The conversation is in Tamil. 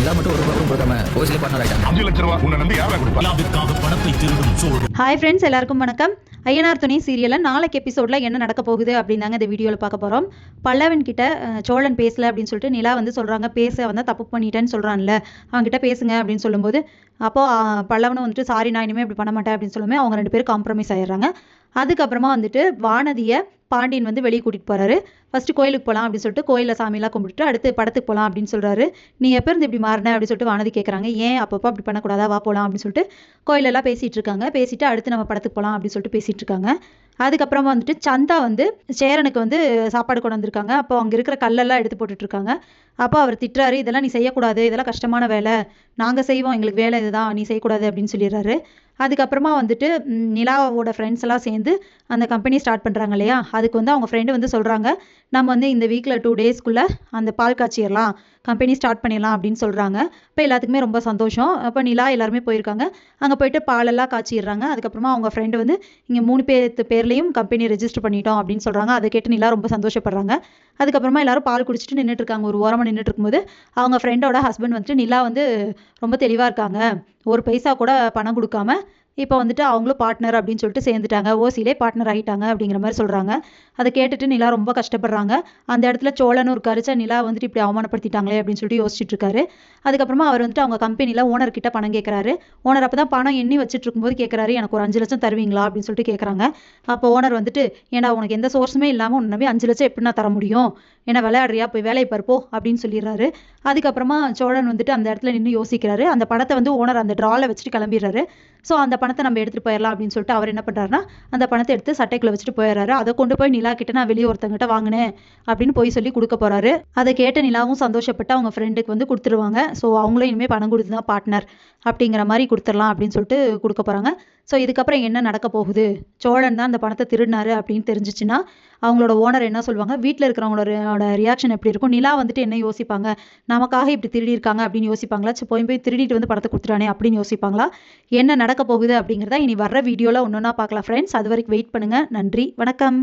நிலா மட்டும் ஒரு ரூபாய் கொடுக்காம ஓசிலே பார்ட்னர் ஆயிட்டாங்க. 5 லட்சம் ரூபாய் உன்னை நம்பி யாரா கொடுப்பா? லாபத்துக்காக பணத்தை திருடும் சோழன். ஹாய் ஃப்ரெண்ட்ஸ், எல்லாருக்கும் வணக்கம். ஐயனார் துணை சீரியலில் நாளைக்கு எபிசோடில் என்ன நடக்க போகுது அப்படின்னாங்க இந்த வீடியோவில் பார்க்க போகிறோம். பல்லவன் கிட்ட சோழன் பேசல அப்படின்னு சொல்லிட்டு நிலா வந்து சொல்கிறாங்க. பேச வந்து தப்பு பண்ணிட்டேன்னு சொல்கிறான்ல, அவங்ககிட்ட பேசுங்க அப்படின்னு சொல்லும்போது அப்போது பல்லவனும் வந்துட்டு சாரி நான் இனிமேல் இப்படி பண்ண மாட்டேன் அப்படின்னு சொல்லுமே அவங்க 2 பேரும் காம்ப்ரமைஸ் ஆயிடுறாங்க. அதுக்கப்புறமா வந்துட்டு வானதியை பாண்டியன் வந்து வெளியே கூட்டிகிட்டு போகிறாரு. ஃபஸ்ட்டு கோயிலுக்கு போகலாம் அப்படின்னு சொல்லிட்டு கோயிலில் சாமியெல்லாம் கும்பிட்டுட்டு அடுத்து படத்துக்கு போகலாம் அப்படின்னு சொல்கிறாரு. நீ எப்போ இருந்து இப்படி மாறின அப்படின்னு சொல்லிட்டு வானதி கேட்குறாங்க. ஏன் அப்பப்போ அப்படி பண்ணக்கூடாதா, வா போகலாம் அப்படின்னு சொல்லிட்டு கோயிலெல்லாம் பேசிகிட்டு இருக்காங்க. பேசிட்டு அடுத்து நம்ம படத்துக்கு போகலாம் அப்படின்னு சொல்லிட்டு பேசிகிட்டு இருக்காங்க. அதுக்கப்புறமா வந்துட்டு சந்தா வந்து சேரனுக்கு வந்து சாப்பாடு கொண்டு வந்திருக்காங்க. அப்போ அங்கே இருக்கிற கல்லெல்லாம் எடுத்து போட்டுட்ருக்காங்க. அப்போ அவர் திட்டுறாரு, இதெல்லாம் நீ செய்யக்கூடாது, இதெல்லாம் கஷ்டமான வேலை, நாங்கள் செய்வோம், எங்களுக்கு வேலை இதுதான், நீ செய்யக்கூடாது அப்படின்னு சொல்லிடுறாரு. அதுக்கப்புறமா வந்துட்டு நிலாவோட ஃப்ரெண்ட்ஸ் எல்லாம் சேர்ந்து அந்த கம்பெனி ஸ்டார்ட் பண்ணுறாங்க இல்லையா, அதுக்கு வந்து அவங்க ஃப்ரெண்டு வந்து சொல்கிறாங்க, நம்ம வந்து இந்த வீக்கில் 2 டேஸ்க்குள்ளே அந்த பால் காய்ச்சிடலாம், கம்பெனி ஸ்டார்ட் பண்ணிடலாம் அப்படின்னு சொல்கிறாங்க. இப்போ எல்லாத்துக்குமே ரொம்ப சந்தோஷம். அப்போ நிலா எல்லாருமே போயிருக்காங்க. அங்கே போயிட்டு பாலெல்லாம் காய்ச்சிடுறாங்க. அதுக்கப்புறமா அவங்க ஃப்ரெண்டு வந்து இங்கே 3 பேர்லேயும் கம்பெனி ரெஜிஸ்டர் பண்ணிட்டோம் அப்படின்னு சொல்கிறாங்க. அதை கேட்டு நிலா ரொம்ப சந்தோஷப்படுறாங்க. அதுக்கப்புறமா எல்லாரும் பால் குடிச்சிட்டு நின்றுட்டு இருக்காங்க. ஒரு ஓரமாக நின்றுட்டு இருக்கும்போது அவங்க ஃப்ரெண்டோட ஹஸ்பண்ட் வந்துட்டு நிலா வந்து ரொம்ப தெளிவாக இருக்காங்க, ஒரு பைசா கூட பணம் கொடுக்காம இப்போ வந்துட்டு அவங்களும் பார்ட்னர் அப்படின்னு சொல்லிட்டு சேர்ந்துட்டாங்க, ஓசிலே பார்ட்னர் ஆகிட்டாங்க அப்படிங்கிற மாதிரி சொல்கிறாங்க. அதை கேட்டுட்டு நிலா ரொம்ப கஷ்டப்படுறாங்க. அந்த இடத்துல சோழனும் இருக்காரு. நிலா வந்துட்டு இப்படி அவமானப்படுத்திட்டாங்களே அப்படின்னு சொல்லிட்டு யோசிச்சுட்டு இருக்காரு. அதுக்கப்புறமா அவர் வந்துட்டு அவங்க கம்பெனியில் ஓனர்கிட்ட பணம் கேட்குறாரு. ஓனர் அப்போ தான் பணம் எண்ணி வச்சுட்டு இருக்கும்போது கேட்குறாரு, எனக்கு ஒரு 5 லட்சம் தருவீங்களா அப்படின்னு சொல்லிட்டு கேட்குறாங்க. அப்போ ஓனர் வந்துட்டு, ஏன்னா உனக்கு எந்த சோர்ஸுமே இல்லாமல் உன்னை நம்பி 5 லட்சம் எப்படி நான் தர முடியும், ஏன்னா விளையாடுறியா, போய் வேலையை பருப்போ அப்படின்னு சொல்லிடுறாரு. அதுக்கப்புறமா சோழன் வந்துட்டு அந்த இடத்துல நின்று யோசிக்கிறாரு. அந்த பணத்தை வந்து ஓனர் அந்த ட்ராவில் வச்சுட்டு கிளம்பிடுறாரு. ஸோ அந்த பணத்தை நம்ம எடுத்துகிட்டு போயிடலாம் அப்படின்னு சொல்லிட்டு அவர் என்ன பண்ணுறாருன்னா அந்த பணத்தை எடுத்து சட்டைக்குள்ளே வச்சுட்டு போயிடுறாரு. அதை கொண்டு போய் நிலா கிட்ட நான் வெளியே ஒருத்தங்கிட்ட வாங்கினேன் அப்படின்னு போய் சொல்லி கொடுக்க போகிறாரு. அதை கேட்ட நிலாவும் சந்தோஷப்பட்டு அவங்க ஃப்ரெண்டுக்கு வந்து கொடுத்துருவாங்க. ஸோ அவங்களும் இனிமேல் பணம் கொடுத்து தான் பார்ட்னர் அப்படிங்கிற மாதிரி கொடுத்துடலாம் அப்படின்னு சொல்லிட்டு கொடுக்க போகிறாங்க. ஸோ இதுக்கப்புறம் என்ன நடக்க போகுது, சோழன் தான் அந்த பணத்தை திருடினாரு அப்படின்னு தெரிஞ்சிச்சுன்னா அவங்களோட ஓனர் என்ன சொல்லுவாங்க, வீட்டில் இருக்கிறவங்களோட ரியாக்ஷன் எப்படி இருக்கும், நிலா வந்துட்டு என்ன யோசிப்பாங்க, நமக்காக இப்படி திருடி இருக்காங்க அப்படின்னு யோசிப்பாங்களா, போய் திருடிட்டு வந்து பணத்தை கொடுத்துட்டானே அப்படின்னு யோசிப்பாங்களா, என்ன நடக்க போகுது அப்படிங்கிறத இனி வர்ற வீடியோவில் ஒன்று ஒன்றா பார்க்கலாம் ஃப்ரெண்ட்ஸ். அது வரைக்கும் வெயிட் பண்ணுங்கள். நன்றி, வணக்கம்.